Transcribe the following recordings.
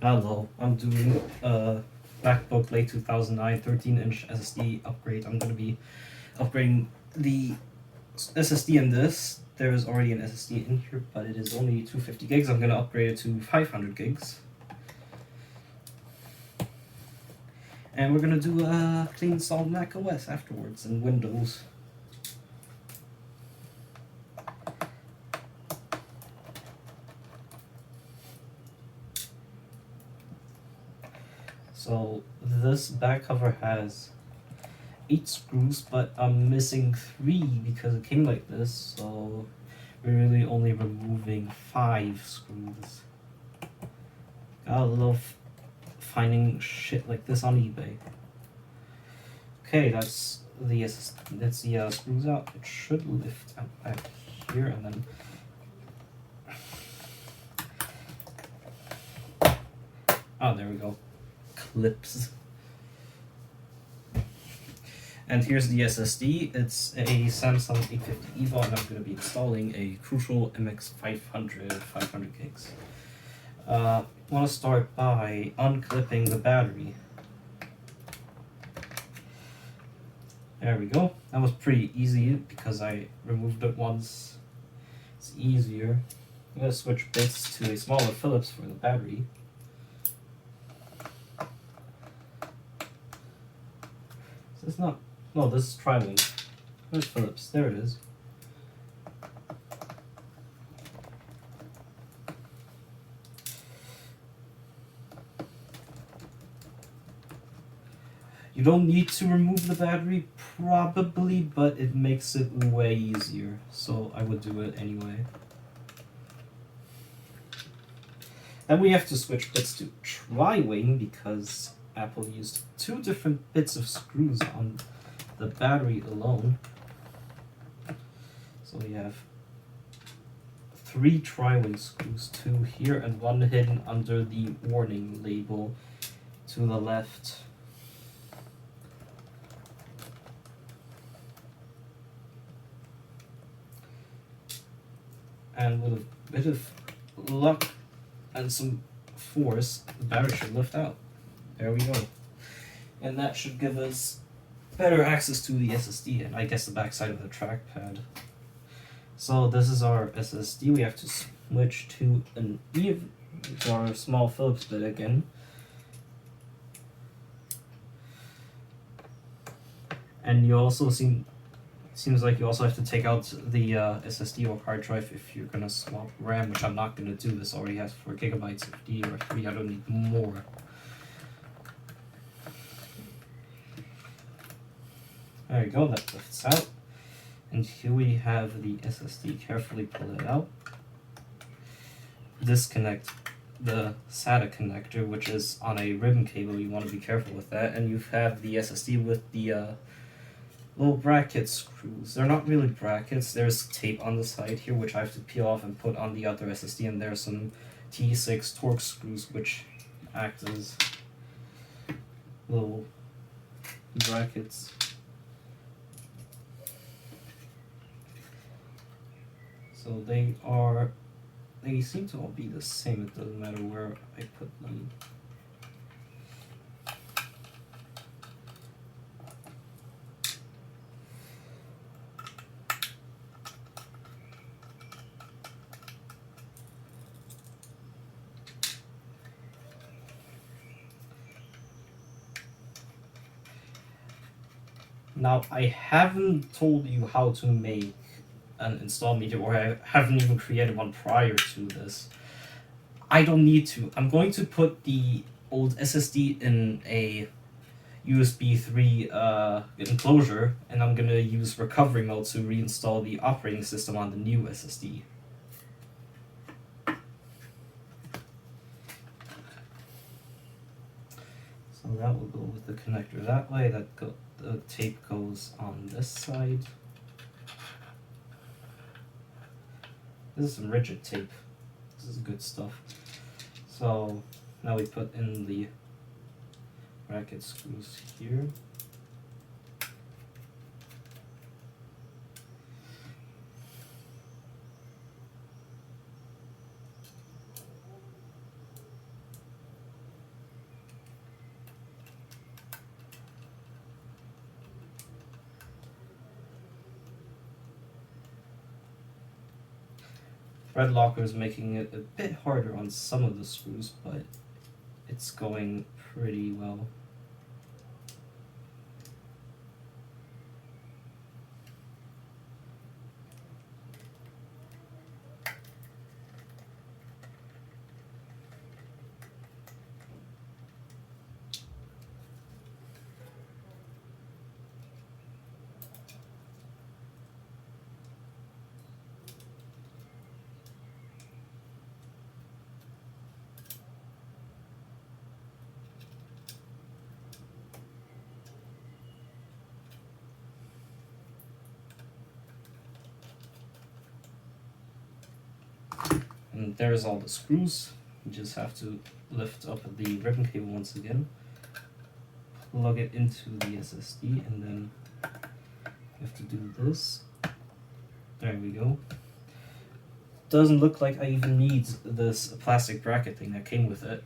Hello, I'm doing a MacBook late 2009 13-inch SSD upgrade. I'm going to be upgrading the SSD in this. There is already an SSD in here, but it is only 250 gigs. I'm going to upgrade it to 500 gigs. And we're going to do a clean install macOS afterwards and Windows. So this back cover has 8 screws, but I'm missing 3 because it came like this, so we're really only removing 5 screws. Gotta love finding shit like this on eBay. Okay, that's the screws out. It should lift out back here and then there we go. Clips. And here's the SSD. It's a Samsung 850 EVO, and I'm going to be installing a Crucial MX500 500 gigs. I want to start by unclipping the battery. There we go. That was pretty easy because I removed it once. It's easier. I'm going to switch bits to a smaller Phillips for the battery. It's not. No, this is Tri-Wing. Where's Phillips? There it is. You don't need to remove the battery, probably, but it makes it way easier, so I would do it anyway. Then we have to switch bits to Tri-Wing because Apple used 2 different bits of screws on the battery alone. So we have 3 Tri-Wing screws, 2 here and 1 hidden under the warning label to the left. And with a bit of luck and some force, the battery should lift out. There we go. And that should give us better access to the SSD and I guess the backside of the trackpad. So this is our SSD. We have to switch to our small Phillips bit again. And you also seems like you also have to take out the SSD or hard drive if you're gonna swap RAM, which I'm not gonna do. This already has 4 gigabytes of DDR3. I don't need more. There you go, that lifts out. And here we have the SSD. Carefully pull it out. Disconnect the SATA connector, which is on a ribbon cable. You want to be careful with that. And you have the SSD with the little bracket screws. They're not really brackets. There's tape on the side here, which I have to peel off and put on the other SSD. And there's some T6 Torx screws, which act as little brackets. So they seem to all be the same, it doesn't matter where I put them. Now, I haven't told you how to make an install media, or I haven't even created one prior to this. I don't need to. I'm going to put the old SSD in a USB 3 enclosure, and I'm going to use recovery mode to reinstall the operating system on the new SSD. So that will go with the connector that way. The tape goes on this side. This is some rigid tape. This is good stuff. So now we put in the bracket screws here. Red locker is making it a bit harder on some of the screws, but it's going pretty well. And there's all the screws. You just have to lift up the ribbon cable once again, plug it into the SSD, and then you have to do this. There we go. Doesn't look like I even need this plastic bracket thing that came with it.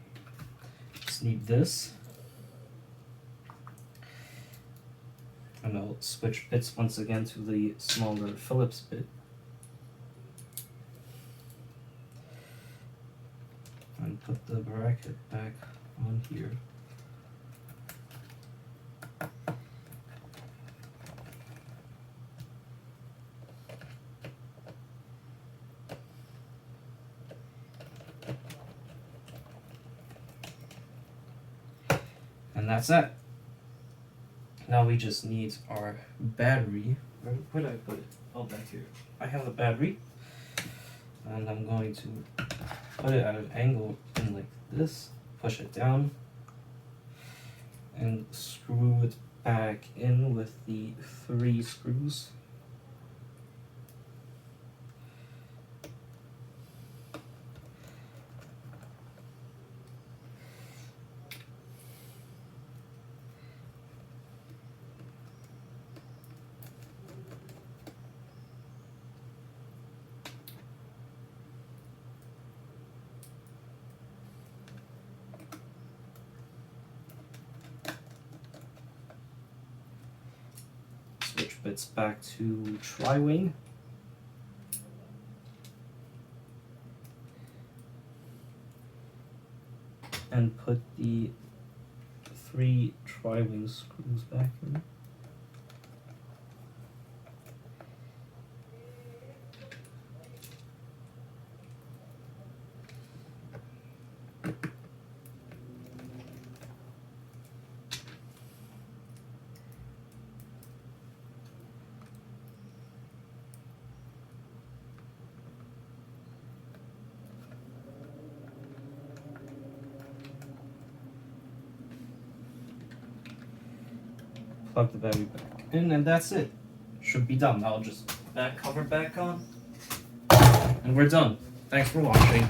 Just need this. And I'll switch bits once again to the smaller Phillips bit. And put the bracket back on here. And that's it. Now we just need our battery. Where did I put it? Oh, back here. I have the battery. And I'm going to put it at an angle in like this, push it down, and screw it back in with the 3 screws. Switch bits back to tri-wing. And put the 3 tri-wing screws back in. Plug the battery back in, and that's it. Should be done. I'll just back cover back on, and we're done. Thanks for watching.